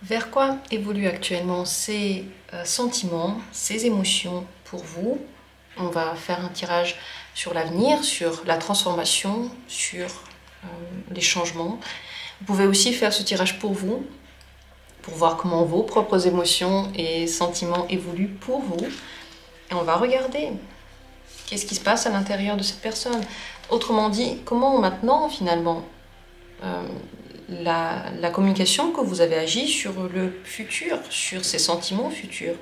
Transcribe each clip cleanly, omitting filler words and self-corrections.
Vers quoi évoluent actuellement ces sentiments, ces émotions pour vous? On va faire un tirage sur l'avenir, sur la transformation, sur les changements. Vous pouvez aussi faire ce tirage pour vous, pour voir comment vos propres émotions et sentiments évoluent pour vous. Et on va regarder qu'est-ce qui se passe à l'intérieur de cette personne. Autrement dit, comment maintenant finalement la communication que vous avez agi sur le futur, sur ces sentiments futurs,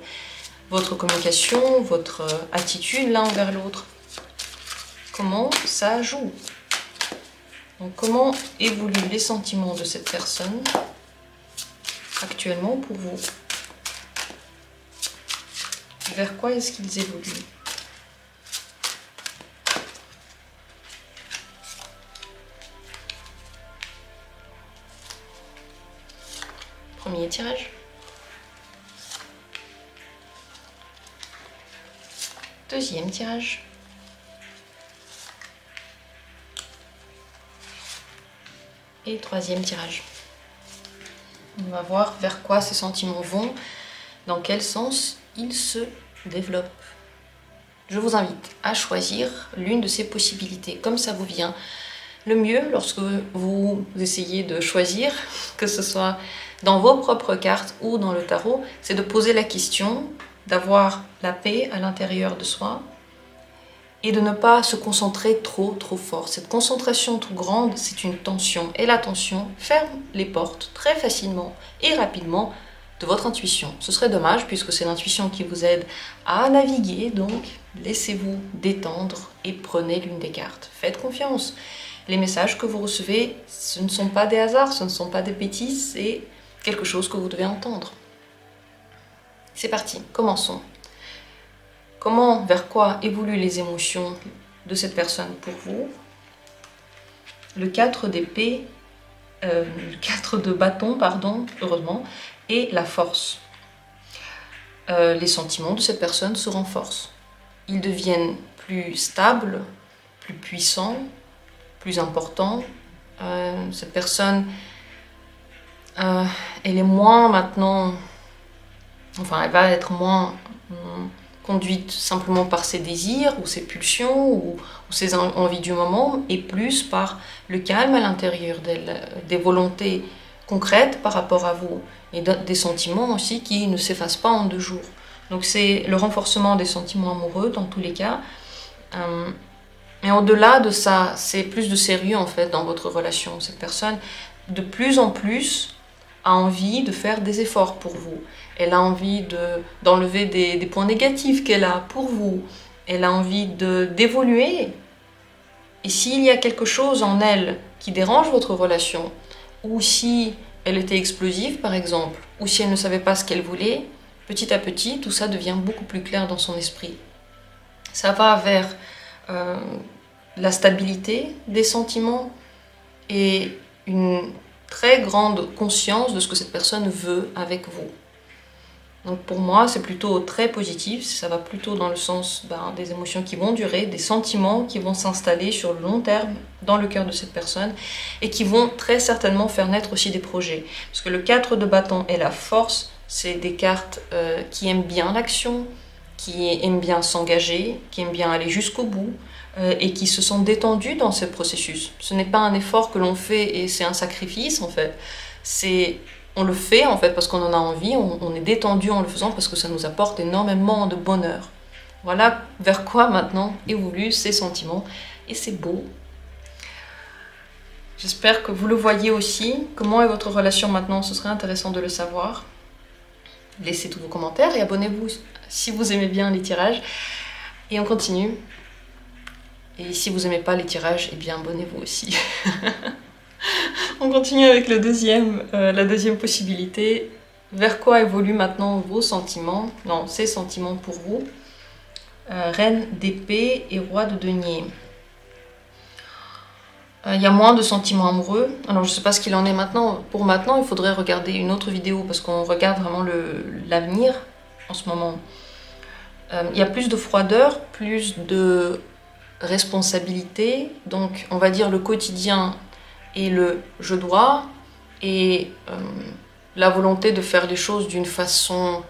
votre communication, votre attitude l'un envers l'autre, comment ça joue? Donc, comment évoluent les sentiments de cette personne actuellement pour vous? Vers quoi est-ce qu'ils évoluent? Premier tirage. Deuxième tirage. Et troisième tirage. On va voir vers quoi ces sentiments vont, dans quel sens ils se développent. Je vous invite à choisir l'une de ces possibilités, comme ça vous vient. Le mieux, lorsque vous essayez de choisir, que ce soit dans vos propres cartes ou dans le tarot, c'est de poser la question, d'avoir la paix à l'intérieur de soi et de ne pas se concentrer trop fort. Cette concentration trop grande, c'est une tension. Et la tension ferme les portes très facilement et rapidement de votre intuition. Ce serait dommage puisque c'est l'intuition qui vous aide à naviguer, donc laissez-vous détendre et prenez l'une des cartes. Faites confiance. Les messages que vous recevez, ce ne sont pas des hasards, ce ne sont pas des bêtises, c'est quelque chose que vous devez entendre. C'est parti, commençons. Comment, vers quoi évoluent les émotions de cette personne pour vous? Le 4 d'épée, le 4 de bâton, pardon, heureusement, et la force. Les sentiments de cette personne se renforcent. Ils deviennent plus stables, plus puissants, plus importants. Cette personne, elle est moins maintenant, enfin elle va être moins conduite simplement par ses désirs ou ses pulsions ou ses envies du moment, et plus par le calme à l'intérieur d'elle, des volontés concrètes par rapport à vous et des sentiments aussi qui ne s'effacent pas en 2 jours. Donc c'est le renforcement des sentiments amoureux dans tous les cas. Mais au-delà de ça, c'est plus de sérieux en fait dans votre relation. Cette personne, de plus en plus, a envie de faire des efforts pour vous. Elle a envie d'enlever des points négatifs qu'elle a pour vous. Elle a envie d'évoluer. Et s'il y a quelque chose en elle qui dérange votre relation, ou si elle était explosive par exemple, ou si elle ne savait pas ce qu'elle voulait, petit à petit, tout ça devient beaucoup plus clair dans son esprit. Ça va vers la stabilité des sentiments et une très grande conscience de ce que cette personne veut avec vous. Donc pour moi, c'est plutôt très positif, ça va plutôt dans le sens des émotions qui vont durer, des sentiments qui vont s'installer sur le long terme dans le cœur de cette personne et qui vont très certainement faire naître aussi des projets. Parce que le 4 de bâton et la force, c'est des cartes qui aiment bien l'action, qui aiment bien s'engager, qui aiment bien aller jusqu'au bout et qui se sont détendues dans ce processus. Ce n'est pas un effort que l'on fait et c'est un sacrifice en fait. On le fait en fait parce qu'on en a envie, on est détendu en le faisant parce que ça nous apporte énormément de bonheur. Voilà vers quoi maintenant évoluent ces sentiments et c'est beau. J'espère que vous le voyez aussi. Comment est votre relation maintenant? Ce serait intéressant de le savoir. Laissez tous vos commentaires et abonnez-vous si vous aimez bien les tirages. Et on continue. Et si vous n'aimez pas les tirages, eh bien abonnez-vous aussi. On continue avec la deuxième possibilité. Vers quoi évoluent maintenant vos sentiments? Non, ces sentiments pour vous. Reine d'épée et roi de denier. Il y a moins de sentiments amoureux. Alors je ne sais pas ce qu'il en est maintenant. Pour maintenant, il faudrait regarder une autre vidéo parce qu'on regarde vraiment l'avenir en ce moment. Il y a plus de froideur, plus de responsabilité. Donc on va dire le quotidien et le je dois. Et la volonté de faire les choses d'une façon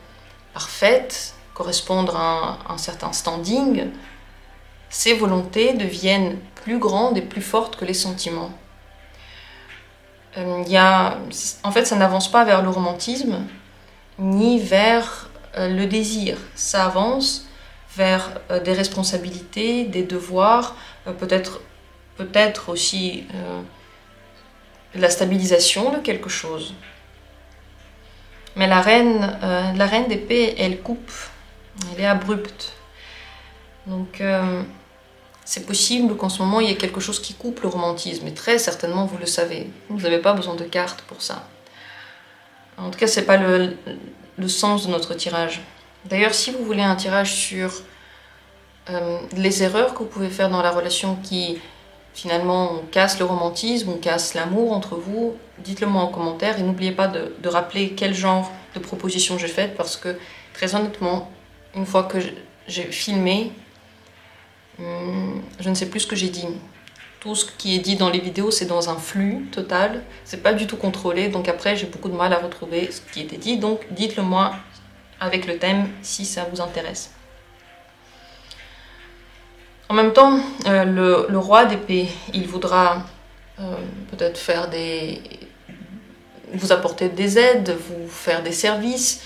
parfaite, correspondre à un certain standing, ces volontés deviennent plus grandes et plus fortes que les sentiments. En fait, ça n'avance pas vers le romantisme, ni vers le désir. Ça avance vers des responsabilités, des devoirs, peut-être aussi la stabilisation de quelque chose. Mais la reine d'épée, elle coupe, elle est abrupte. Donc c'est possible qu'en ce moment il y ait quelque chose qui coupe le romantisme, et très certainement vous le savez. Vous n'avez pas besoin de cartes pour ça. En tout cas, c'est pas le sens de notre tirage. D'ailleurs, si vous voulez un tirage sur les erreurs que vous pouvez faire dans la relation qui finalement cassent le romantisme ou cassent l'amour entre vous, dites-le moi en commentaire et n'oubliez pas de rappeler quel genre de proposition j'ai faite, parce que très honnêtement, une fois que j'ai filmé, je ne sais plus ce que j'ai dit. Tout ce qui est dit dans les vidéos, c'est dans un flux total. C'est pas du tout contrôlé, donc après j'ai beaucoup de mal à retrouver ce qui était dit. Donc dites-le moi avec le thème si ça vous intéresse. En même temps, le roi d'épée, il voudra peut-être vous apporter des aides, vous faire des services.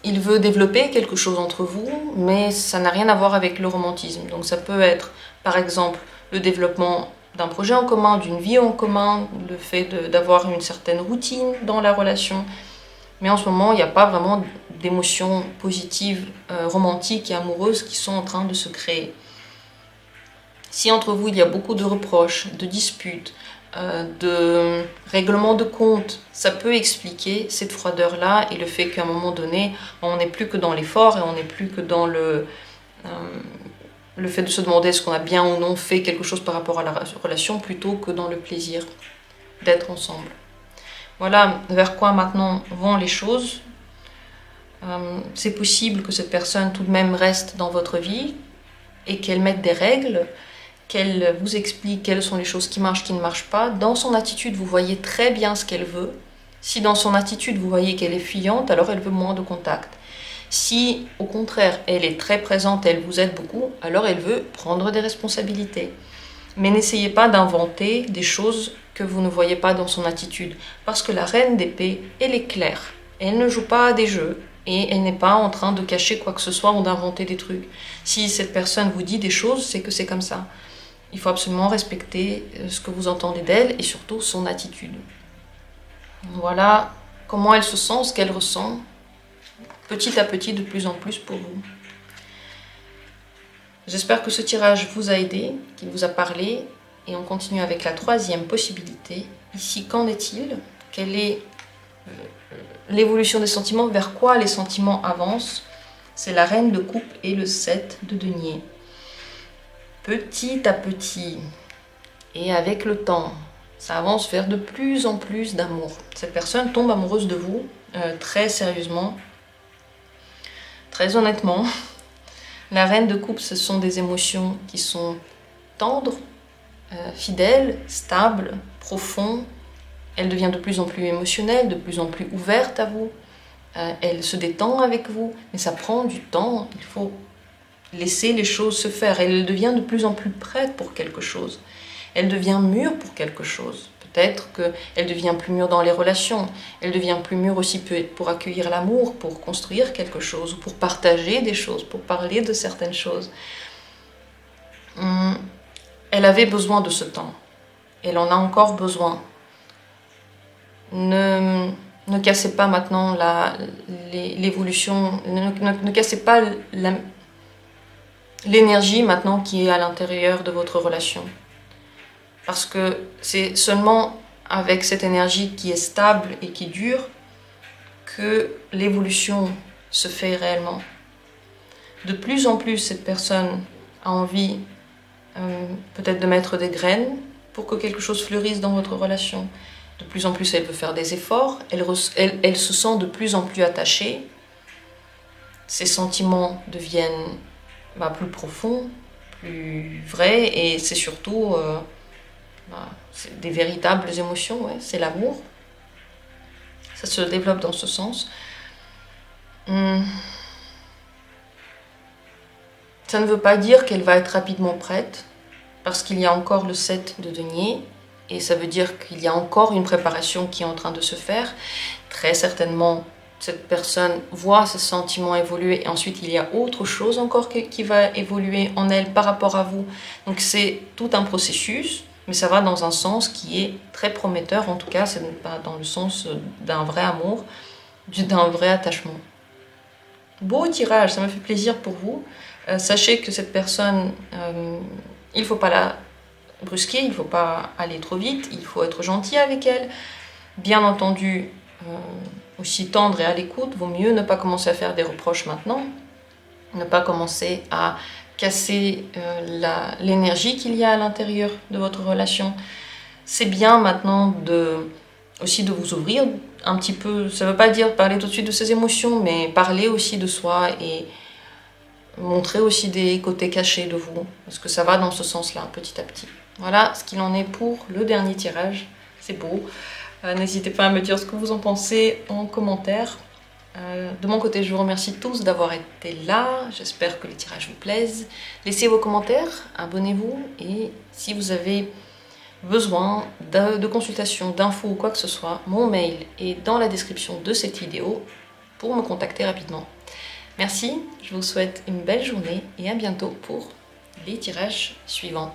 Il veut développer quelque chose entre vous, mais ça n'a rien à voir avec le romantisme. Donc ça peut être, par exemple, le développement d'un projet en commun, d'une vie en commun, le fait d'avoir une certaine routine dans la relation. Mais en ce moment, il n'y a pas vraiment d'émotions positives, romantiques et amoureuses qui sont en train de se créer. Si entre vous, il y a beaucoup de reproches, de disputes, de règlement de compte, ça peut expliquer cette froideur-là et le fait qu'à un moment donné, on n'est plus que dans l'effort et on n'est plus que dans le fait de se demander est-ce qu'on a bien ou non fait quelque chose par rapport à la relation, plutôt que dans le plaisir d'être ensemble. Voilà vers quoi maintenant vont les choses. C'est possible que cette personne tout de même reste dans votre vie et qu'elle mette des règles, qu'elle vous explique quelles sont les choses qui marchent, qui ne marchent pas. Dans son attitude, vous voyez très bien ce qu'elle veut. Si dans son attitude, vous voyez qu'elle est fuyante, alors elle veut moins de contact. Si, au contraire, elle est très présente, elle vous aide beaucoup, alors elle veut prendre des responsabilités. Mais n'essayez pas d'inventer des choses que vous ne voyez pas dans son attitude. Parce que la reine d'épée, elle est claire. Elle ne joue pas à des jeux. Et elle n'est pas en train de cacher quoi que ce soit ou d'inventer des trucs. Si cette personne vous dit des choses, c'est que c'est comme ça. Il faut absolument respecter ce que vous entendez d'elle et surtout son attitude. Voilà comment elle se sent, ce qu'elle ressent, petit à petit, de plus en plus pour vous. J'espère que ce tirage vous a aidé, qu'il vous a parlé, et on continue avec la troisième possibilité. Ici, qu'en est-il? Quelle est l'évolution des sentiments? Vers quoi les sentiments avancent? C'est la reine de coupe et le 7 de denier. Petit à petit, et avec le temps, ça avance vers de plus en plus d'amour. Cette personne tombe amoureuse de vous, très sérieusement, très honnêtement. La reine de coupe, ce sont des émotions qui sont tendres, fidèles, stables, profondes. Elle devient de plus en plus émotionnelle, de plus en plus ouverte à vous. Elle se détend avec vous, mais ça prend du temps. Il faut laisser les choses se faire. Elle devient de plus en plus prête pour quelque chose. Elle devient mûre pour quelque chose. Peut-être qu'elle devient plus mûre dans les relations. Elle devient plus mûre aussi pour accueillir l'amour, pour construire quelque chose, pour partager des choses, pour parler de certaines choses. Elle avait besoin de ce temps. Elle en a encore besoin. Ne cassez pas maintenant l'évolution, ne cassez pas l'énergie maintenant qui est à l'intérieur de votre relation. Parce que c'est seulement avec cette énergie qui est stable et qui dure que l'évolution se fait réellement. De plus en plus, cette personne a envie peut-être de mettre des graines pour que quelque chose fleurisse dans votre relation. De plus en plus, elle veut faire des efforts, elle se sent de plus en plus attachée. Ses sentiments deviennent plus profonds, plus vrais, et c'est surtout c'est des véritables émotions, ouais, c'est l'amour. Ça se développe dans ce sens. Ça ne veut pas dire qu'elle va être rapidement prête, parce qu'il y a encore le 7 de denier, et ça veut dire qu'il y a encore une préparation qui est en train de se faire. Très certainement, cette personne voit ses sentiments évoluer, et ensuite il y a autre chose encore qui va évoluer en elle par rapport à vous. Donc c'est tout un processus, mais ça va dans un sens qui est très prometteur, en tout cas, c'est pas dans le sens d'un vrai amour, d'un vrai attachement. Beau tirage, ça me fait plaisir pour vous. Sachez que cette personne, il ne faut pas la brusquer, il ne faut pas aller trop vite, il faut être gentil avec elle. Bien entendu, aussi tendre et à l'écoute, vaut mieux ne pas commencer à faire des reproches maintenant, ne pas commencer à casser l'énergie qu'il y a à l'intérieur de votre relation. C'est bien maintenant aussi de vous ouvrir un petit peu, ça ne veut pas dire parler tout de suite de ses émotions, mais parler aussi de soi et montrer aussi des côtés cachés de vous, parce que ça va dans ce sens-là, petit à petit. Voilà ce qu'il en est pour le dernier tirage, c'est beau. N'hésitez pas à me dire ce que vous en pensez en commentaire. De mon côté, je vous remercie tous d'avoir été là, j'espère que les tirages vous plaisent. Laissez vos commentaires, abonnez-vous, et si vous avez besoin de consultation, d'infos ou quoi que ce soit, mon mail est dans la description de cette vidéo pour me contacter rapidement. Merci, je vous souhaite une belle journée et à bientôt pour les tirages suivants.